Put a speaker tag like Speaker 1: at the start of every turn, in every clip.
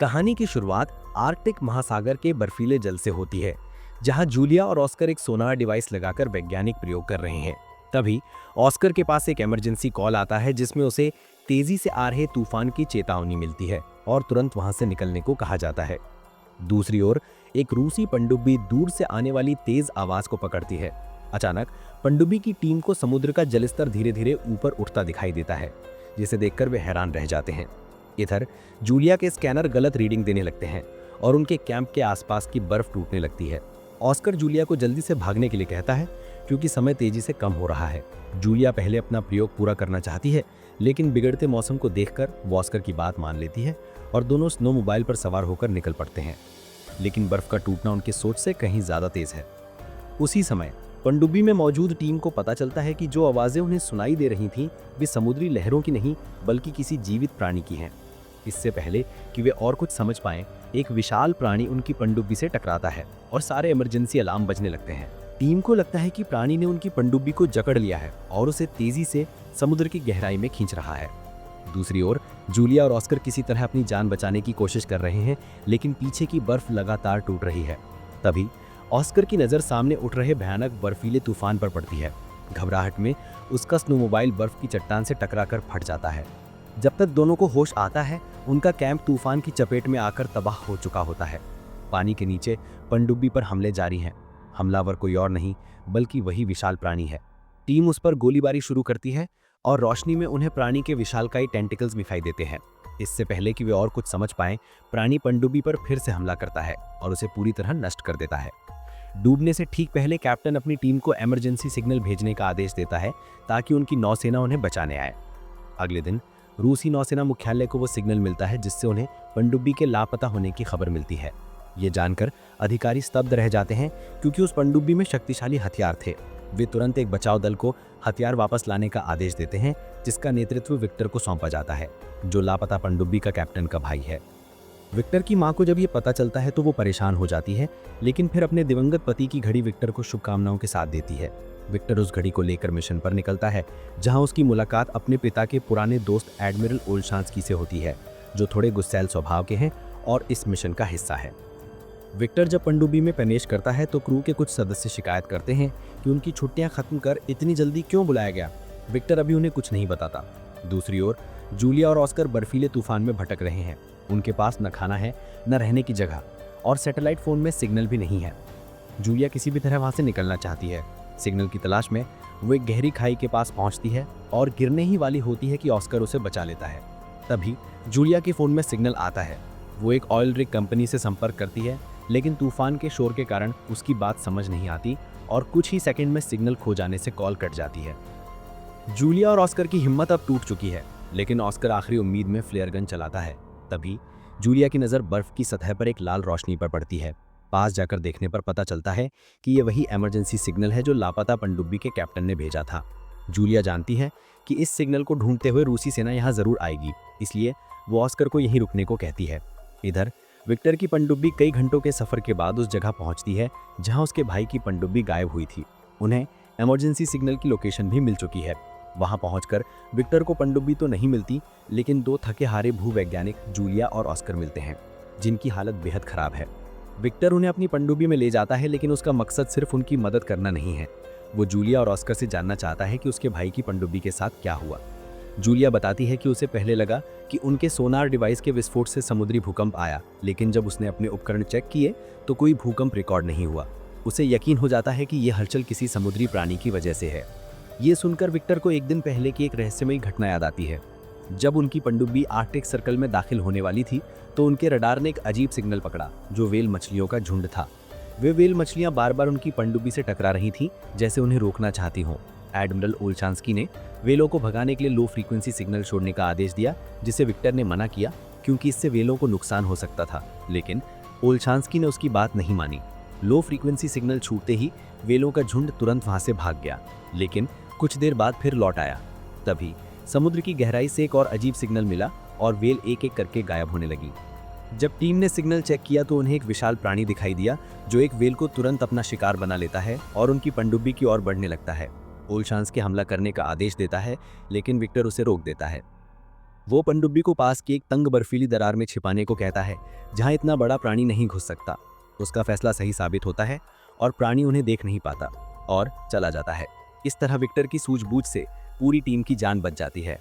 Speaker 1: कहानी की शुरुआत आर्कटिक महासागर के बर्फीले जल से होती है, जहां जूलिया और ऑस्कर एक सोनार डिवाइस लगाकर वैज्ञानिक प्रयोग कर रहे हैं। तभी ऑस्कर के पास एक इमरजेंसी कॉल आता है, जिसमें उसे तेजी से आ रहे तूफान की चेतावनी मिलती है और तुरंत वहां से निकलने को कहा जाता है। दूसरी ओर एक रूसी पनडुब्बी दूर से आने वाली तेज आवाज को पकड़ती है। अचानक पनडुब्बी की टीम को समुद्र का जलस्तर धीरे धीरे ऊपर उठता दिखाई देता है, जिसे देखकर वे हैरान रह जाते हैं। इधर जूलिया के स्कैनर गलत रीडिंग देने लगते हैं और उनके कैंप के आसपास की बर्फ टूटने लगती है। ऑस्कर जूलिया को जल्दी से भागने के लिए कहता है, क्योंकि समय तेजी से कम हो रहा है। जूलिया पहले अपना प्रयोग पूरा करना चाहती है, लेकिन बिगड़ते मौसम को देखकर वो ऑस्कर की बात मान लेती है और दोनों स्नो मोबाइल पर सवार होकर निकल पड़ते हैं। लेकिन बर्फ का टूटना उनकी सोच से कहीं ज्यादा तेज है। उसी समय पनडुब्बी में मौजूद टीम को पता चलता है कि जो आवाजें उन्हें सुनाई दे रही थीं, वे समुद्री लहरों की नहीं बल्कि किसी जीवित प्राणी की हैं। इससे पहले कि वे और कुछ समझ पाएं, एक विशाल प्राणी उनकी पनडुब्बी से टकराता है और सारे इमरजेंसी अलार्म बजने लगते हैं। टीम को लगता है कि प्राणी ने उनकी पनडुब्बी को जकड़ लिया है और उसे तेजी से समुद्र की गहराई में खींच रहा है। दूसरी ओर जूलिया और ऑस्कर किसी तरह अपनी जान बचाने की कोशिश कर रहे हैं, लेकिन पीछे की बर्फ लगातार टूट रही है। तभी ऑस्कर की नज़र सामने उठ रहे भयानक बर्फीले तूफान पर पड़ती है। घबराहट में उसका स्नोमोबाइल बर्फ की चट्टान से टकराकर फट जाता है। जब तक दोनों को होश आता है, उनका कैंप तूफान की चपेट में आकर तबाह हो चुका होता है। पानी के नीचे पनडुब्बी पर हमले जारी हैं। हमलावर कोई और नहीं बल्कि वही विशाल प्राणी है। टीम उस पर गोलीबारी शुरू करती है और रोशनी में उन्हें प्राणी के विशालकाय टेंटिकल्स दिखाई देते हैं। इससे पहले कि वे और कुछ समझ पाएं, प्राणी पनडुब्बी पर फिर से हमला करता है और उसे पूरी तरह नष्ट कर देता है। डूबने से ठीक पहले कैप्टन अपनी टीम को इमरजेंसी सिग्नल भेजने का आदेश देता है, ताकि उनकी नौसेना उन्हें बचाने आए। अगले दिन रूसी नौसेना मुख्यालय को वो सिग्नल मिलता है, जिससे उन्हें पनडुब्बी के लापता होने की खबर मिलती है। ये जानकर अधिकारी स्तब्ध रह जाते हैं, क्योंकि उस पनडुब्बी में शक्तिशाली हथियार थे। वे तुरंत एक बचाव दल को हथियार वापस लाने का आदेश देते हैं, जिसका नेतृत्व विक्टर को सौंपा जाता है, जो लापता पनडुब्बी का कैप्टन का भाई है। विक्टर की मां को जब ये पता चलता है तो वो परेशान हो जाती है, लेकिन फिर अपने दिवंगत पति की घड़ी विक्टर को शुभकामनाओं के साथ देती है। विक्टर उस घड़ी को लेकर मिशन पर निकलता है, जहां उसकी मुलाकात अपने पिता के पुराने दोस्त एडमिरल ओलशांस्की से होती है, जो थोड़े गुस्सैल स्वभाव के हैं और इस मिशन का हिस्सा है। विक्टर जब पनडुब्बी में प्रवेश करता है तो क्रू के कुछ सदस्य शिकायत करते हैं कि उनकी छुट्टियां खत्म कर इतनी जल्दी क्यों बुलाया गया। विक्टर अभी उन्हें कुछ नहीं बताता। दूसरी ओर जूलिया और ऑस्कर बर्फीले तूफान में भटक रहे हैं। उनके पास न खाना है, न रहने की जगह और सैटेलाइट फोन में सिग्नल भी नहीं है। जूलिया किसी भी तरह वहां से निकलना चाहती है। सिग्नल की तलाश में वो एक गहरी खाई के पास पहुंचती है और गिरने ही वाली होती है कि ऑस्कर उसे बचा लेता है। तभी जूलिया के फोन में सिग्नल आता है। वो एक ऑयल रिग कंपनी से संपर्क करती है, लेकिन तूफान के शोर के कारण उसकी बात समझ नहीं आती और कुछ ही सेकंड में सिग्नल खो जाने से कॉल कट जाती है। जूलिया और ऑस्कर की हिम्मत अब टूट चुकी है, लेकिन ऑस्कर आखिरी उम्मीद में फ्लेयर गन चलाता है। तभी जूलिया की नज़र बर्फ की सतह पर एक लाल रोशनी पर पड़ती है। पास जाकर देखने पर पता चलता है कि ये वही इमरजेंसी सिग्नल है जो लापता पनडुब्बी के कैप्टन ने भेजा था। जूलिया जानती है कि इस सिग्नल को ढूंढते हुए रूसी सेना यहाँ जरूर आएगी, इसलिए वो ऑस्कर को यहीं रुकने को कहती है। इधर विक्टर की पनडुब्बी कई घंटों के सफर के बाद उस जगह पहुंचती है जहां उसके भाई की पनडुब्बी गायब हुई थी। उन्हें इमरजेंसी सिग्नल की लोकेशन भी मिल चुकी है। वहां पहुंचकर विक्टर को पनडुब्बी तो नहीं मिलती, लेकिन दो थके हारे भूवैज्ञानिक जूलिया और ऑस्कर मिलते हैं, जिनकी हालत बेहद खराब है। विक्टर उन्हें अपनी पनडुब्बी में ले जाता है, लेकिन उसका मकसद सिर्फ उनकी मदद करना नहीं है। वो जूलिया और ऑस्कर से जानना चाहता है कि उसके भाई की पनडुब्बी के साथ क्या हुआ। जूलिया बताती है कि उसे पहले लगा कि उनके सोनार डिवाइस के विस्फोट से समुद्री भूकंप आया, लेकिन जब उसने अपने उपकरण चेक किए तो कोई भूकंप रिकॉर्ड नहीं हुआ। उसे यकीन हो जाता है कि यह हलचल किसी समुद्री प्राणी की वजह से है। ये सुनकर विक्टर को एक दिन पहले की एक रहस्यमयी घटना याद आती है। जब उनकी पनडुब्बी आर्कटिक सर्कल में दाखिल होने वाली थी, तो उनके रडार ने एक अजीब सिग्नल पकड़ा, जो व्हेल मछलियों का झुंड था। वे व्हेल मछलियां बार बार उनकी पनडुब्बी से टकरा रही थीं, जैसे उन्हें रोकना चाहती हों। एडमिरल ओलशांस्की ने व्हेलों को भगाने के लिए लो फ्रीक्वेंसी सिग्नल छोड़ने का आदेश दिया, जिसे विक्टर ने मना किया, क्योंकि इससे व्हेलों को नुकसान हो सकता था। लेकिन ओलशांस्की ने उसकी बात नहीं मानी। लो फ्रीक्वेंसी सिग्नल छूटते ही व्हेलों का झुंड तुरंत वहां से भाग गया, लेकिन कुछ देर बाद फिर लौट आया। तभी समुद्र की गहराई से एक और अजीब सिग्नल मिला और व्हेल एक एक करके गायब होने लगी। जब टीम ने सिग्नल चेक किया तो उन्हें एक विशाल प्राणी दिखाई दिया, जो एक व्हेल को तुरंत अपना शिकार बना लेता है और उनकी पनडुब्बी की ओर बढ़ने लगता है। ओलशांस्की हमला करने का आदेश देता है, लेकिन विक्टर उसे रोक देता है। वो पनडुब्बी को पास की एक तंग बर्फीली दरार में छिपाने को कहता है, जहां इतना बड़ा प्राणी नहीं घुस सकता। उसका फैसला सही साबित होता है और प्राणी उन्हें देख नहीं पाता और चला जाता है। इस तरह विक्टर की सूझबूझ से पूरी टीम की जान बच जाती है।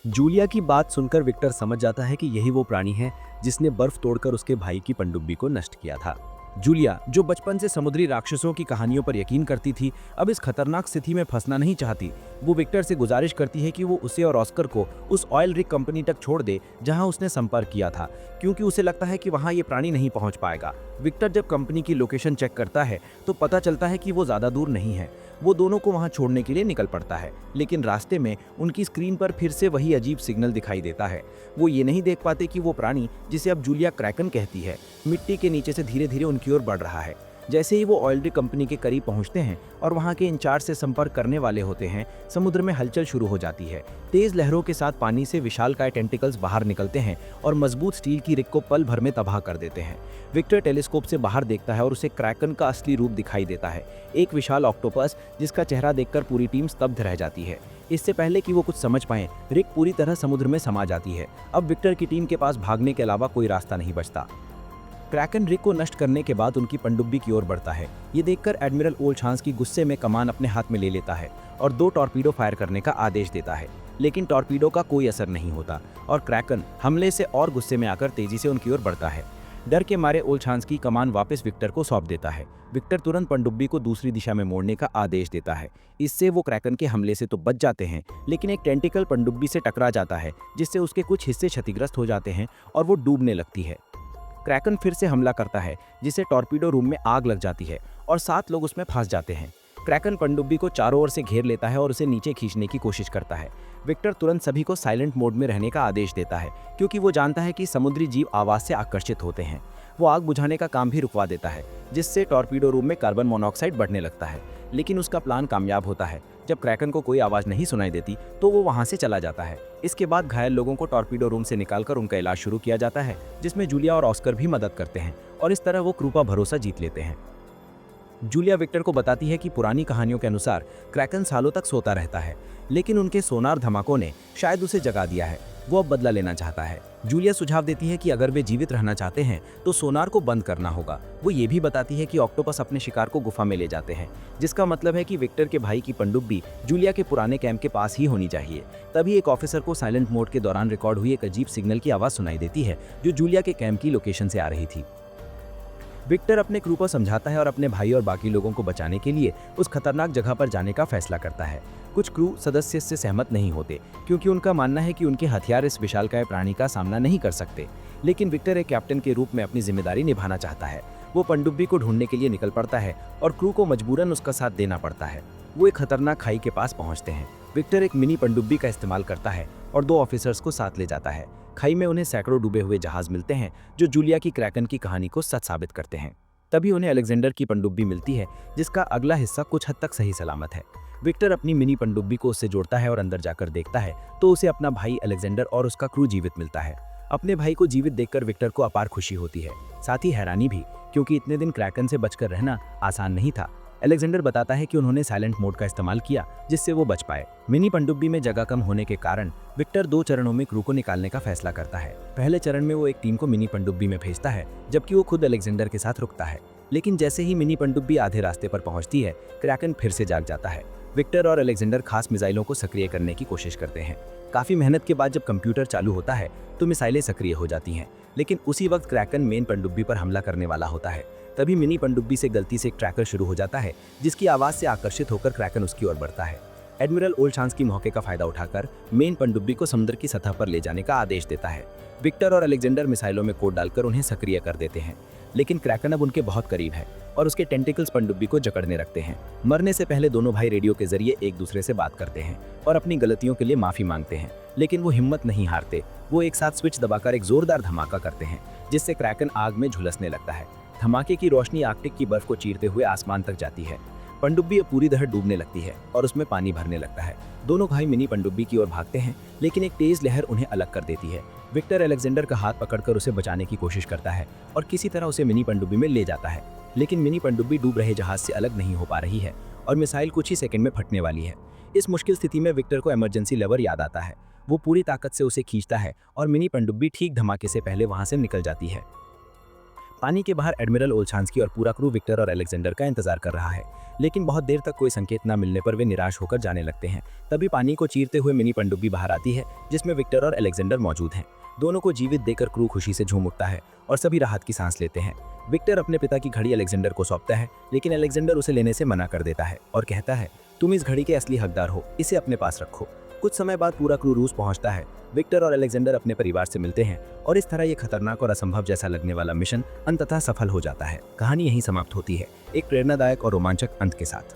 Speaker 1: जूलिया की बात सुनकर विक्टर समझ जाता है कि यही वो प्राणी है जिसने बर्फ तोड़कर उसके भाई की पनडुब्बी को नष्ट किया था। जूलिया, जो बचपन से समुद्री राक्षसों की कहानियों पर यकीन करती थी, अब इस खतरनाक स्थिति में फंसना नहीं चाहती। वो विक्टर से गुजारिश करती है कि वो उसे और ऑस्कर को उस ऑयल रिग कंपनी तक छोड़ दे जहां उसने संपर्क किया था, क्योंकि उसे लगता है कि वहां ये प्राणी नहीं पहुंच पाएगा। विक्टर जब कंपनी की लोकेशन चेक करता है तो पता चलता है कि वो ज़्यादा दूर नहीं है। वो दोनों को वहां छोड़ने के लिए निकल पड़ता है, लेकिन रास्ते में उनकी स्क्रीन पर फिर से वही अजीब सिग्नल दिखाई देता है। वो ये नहीं देख पाते कि वो प्राणी, जिसे अब जूलिया क्रैकन कहती है, मिट्टी के नीचे से धीरे धीरे उनकी ओर बढ़ रहा है। जैसे ही वो ऑयल रिग कंपनी के करीब पहुंचते हैं और वहां के इंचार्ज से संपर्क करने वाले होते हैं, समुद्र में हलचल शुरू हो जाती है। तेज लहरों के साथ पानी से विशालकाय टेंटिकल्स बाहर निकलते हैं और मजबूत स्टील की रिग को पल भर में तबाह कर देते हैं। विक्टर टेलीस्कोप से बाहर देखता है और उसे क्रैकन का असली रूप दिखाई देता है, एक विशाल ऑक्टोपस जिसका चेहरा देखकर पूरी टीम स्तब्ध रह जाती है। इससे पहले कि वो कुछ समझ पाएं, रिग पूरी तरह समुद्र में समा जाती है। अब विक्टर की टीम के पास भागने के अलावा कोई रास्ता नहीं बचता। क्रैकन रिग को नष्ट करने के बाद उनकी पनडुब्बी की ओर बढ़ता है। ये देखकर एडमिरल ओलछांस्की गुस्से में कमान अपने हाथ में ले लेता है और 2 टॉर्पीडो फायर करने का आदेश देता है, लेकिन टॉर्पीडो का कोई असर नहीं होता और क्रैकन हमले से और गुस्से में आकर तेजी से उनकी ओर बढ़ता है। डर के मारे ओलछांस्की कमान वापस विक्टर को सौंप देता है। विक्टर तुरंत पनडुब्बी को दूसरी दिशा में मोड़ने का आदेश देता है। इससे वो क्रैकन के हमले से तो बच जाते हैं, लेकिन एक टेंटिकल पनडुब्बी से टकरा जाता है, जिससे उसके कुछ हिस्से क्षतिग्रस्त हो जाते हैं और वो डूबने लगती है। क्रैकन फिर से हमला करता है, जिससे टॉर्पीडो रूम में आग लग जाती है और 7 लोग उसमें फंस जाते हैं। क्रैकन पनडुब्बी को चारों ओर से घेर लेता है और उसे नीचे खींचने की कोशिश करता है। विक्टर तुरंत सभी को साइलेंट मोड में रहने का आदेश देता है, क्योंकि वो जानता है कि समुद्री जीव आवाज से आकर्षित होते हैं। वो आग बुझाने का काम भी रुकवा देता है, जिससे टॉर्पीडो रूम में कार्बन मोनोऑक्साइड बढ़ने लगता है। लेकिन उसका प्लान कामयाब होता है। जब क्रैकन को कोई आवाज नहीं सुनाई देती तो वो वहां से चला जाता है। इसके बाद घायल लोगों को टॉर्पीडो रूम से निकालकर उनका इलाज शुरू किया जाता है, जिसमें जूलिया और ऑस्कर भी मदद करते हैं और इस तरह वो क्रू का भरोसा जीत लेते हैं। जूलिया विक्टर को बताती है कि पुरानी कहानियों के अनुसार क्रैकन सालों तक सोता रहता है, लेकिन उनके सोनार धमाकों ने शायद उसे जगा दिया है। वो अब बदला लेना चाहता है। जूलिया सुझाव देती है कि अगर वे जीवित रहना चाहते हैं तो सोनार को बंद करना होगा। वो ये भी बताती है कि ऑक्टोपस अपने शिकार को गुफा में ले जाते हैं, जिसका मतलब है कि विक्टर के भाई की पनडुब्बी जूलिया के पुराने कैंप के पास ही होनी चाहिए। तभी एक ऑफिसर को साइलेंट मोड के दौरान रिकॉर्ड हुई एक अजीब सिग्नल की आवाज़ सुनाई देती है, जो जूलिया के कैंप की लोकेशन से आ रही थी। विक्टर अपने क्रू को समझाता है और अपने भाई और बाकी लोगों को बचाने के लिए उस खतरनाक जगह पर जाने का फैसला करता है। कुछ क्रू सदस्य इससे सहमत नहीं होते, क्योंकि उनका मानना है कि उनके हथियार इस विशालकाय प्राणी का सामना नहीं कर सकते। लेकिन विक्टर एक कैप्टन के रूप में अपनी जिम्मेदारी निभाना चाहता है। वो पनडुब्बी को ढूंढने के लिए निकल पड़ता है और क्रू को मजबूरन उसका साथ देना पड़ता है। वो एक खतरनाक खाई के पास पहुंचते हैं। विक्टर एक मिनी पनडुब्बी का इस्तेमाल करता है और 2 ऑफिसर्स को साथ ले जाता है। खाई में उन्हें सैकड़ों डूबे हुए जहाज मिलते हैं, जो जूलिया की क्रैकन की कहानी को सच साबित करते हैं। तभी उन्हें अलेक्जेंडर की पनडुब्बी मिलती है, जिसका अगला हिस्सा कुछ हद तक सही सलामत है। विक्टर अपनी मिनी पनडुब्बी को उससे जोड़ता है और अंदर जाकर देखता है तो उसे अपना भाई अलेक्जेंडर और उसका क्रू जीवित मिलता है। अपने भाई को जीवित देखकर विक्टर को अपार खुशी होती है, साथ ही हैरानी भी, क्योंकि इतने दिन क्रैकन से बचकर रहना आसान नहीं था। अलेक्जेंडर बताता है कि उन्होंने साइलेंट मोड का इस्तेमाल किया, जिससे वो बच पाए। मिनी पनडुब्बी में जगह कम होने के कारण विक्टर 2 चरणों में क्रू को निकालने का फैसला करता है। पहले चरण में वो एक टीम को मिनी पनडुब्बी में भेजता है, जबकि वो खुद अलेक्जेंडर के साथ रुकता है। लेकिन जैसे ही मिनी पनडुब्बी आधे रास्ते पर पहुंचती है, क्रैकन फिर से जाग जाता है। विक्टर और अलेक्जेंडर खास मिसाइलों को सक्रिय करने की कोशिश करते हैं। काफी मेहनत के बाद जब कंप्यूटर चालू होता है तो मिसाइलें सक्रिय हो जाती हैं, लेकिन उसी वक्त क्रैकन मेन पनडुब्बी पर हमला करने वाला होता है। तभी मिनी पनडुब्बी से गलती से एक ट्रैकर शुरू हो जाता है, जिसकी आवाज से आकर्षित होकर क्रैकन उसकी ओर बढ़ता है। एडमिरल ओलछांस्की मौके का फायदा उठाकर मेन पनडुब्बी को समुद्र की सतह पर ले जाने का आदेश देता है। विक्टर और अलेक्जेंडर मिसाइलों में कोड डालकर उन्हें सक्रिय कर देते हैं, लेकिन क्रैकन अब उनके बहुत करीब है और उसके टेंटिकल्स पनडुब्बी को जकड़ने रखते हैं। मरने से पहले दोनों भाई रेडियो के जरिए एक दूसरे से बात करते हैं और अपनी गलतियों के लिए माफी मांगते हैं, लेकिन वो हिम्मत नहीं हारते। वो एक साथ स्विच दबाकर एक जोरदार धमाका करते हैं, जिससे क्रैकन आग में झुलसने लगता है। धमाके की रोशनी आर्कटिक की बर्फ को चीरते हुए आसमान तक जाती है। पनडुब्बी अब पूरी तरह डूबने लगती है और उसमें पानी भरने लगता है। दोनों भाई मिनी पनडुब्बी की ओर भागते हैं, लेकिन एक तेज लहर उन्हें अलग कर देती है। विक्टर अलेक्जेंडर का हाथ पकड़कर उसे बचाने की कोशिश करता है और किसी तरह उसे मिनी पनडुब्बी में ले जाता है, लेकिन मिनी पनडुब्बी डूब रहे जहाज से अलग नहीं हो पा रही है और मिसाइल कुछ ही सेकंड में फटने वाली है। इस मुश्किल स्थिति में विक्टर को इमरजेंसी लेवर याद आता है। वो पूरी ताकत से उसे खींचता है और मिनी पनडुब्बी ठीक धमाके से पहले वहां से निकल जाती है। पानी के बाहर एडमिरल ओलछांस्की और पूरा क्रू विक्टर और अलेक्जेंडर का इंतजार कर रहा है, लेकिन बहुत देर तक कोई संकेत न मिलने पर वे निराश होकर जाने लगते हैं। तभी पानी को चीरते हुए मिनी पनडुब्बी बाहर आती है, जिसमें विक्टर और अलेक्जेंडर मौजूद हैं। दोनों को जीवित देखकर क्रू खुशी से झूम उठता है और सभी राहत की सांस लेते हैं। विक्टर अपने पिता की घड़ी अलेक्जेंडर को सौंपता है, लेकिन अलेक्जेंडर उसे लेने से मना कर देता है और कहता है, तुम इस घड़ी के असली हकदार हो, इसे अपने पास रखो। कुछ समय बाद पूरा क्रू रूस पहुंचता है। विक्टर और अलेक्जेंडर अपने परिवार से मिलते हैं और इस तरह ये खतरनाक और असंभव जैसा लगने वाला मिशन अंततः सफल हो जाता है। कहानी यहीं समाप्त होती है, एक प्रेरणादायक और रोमांचक अंत के साथ।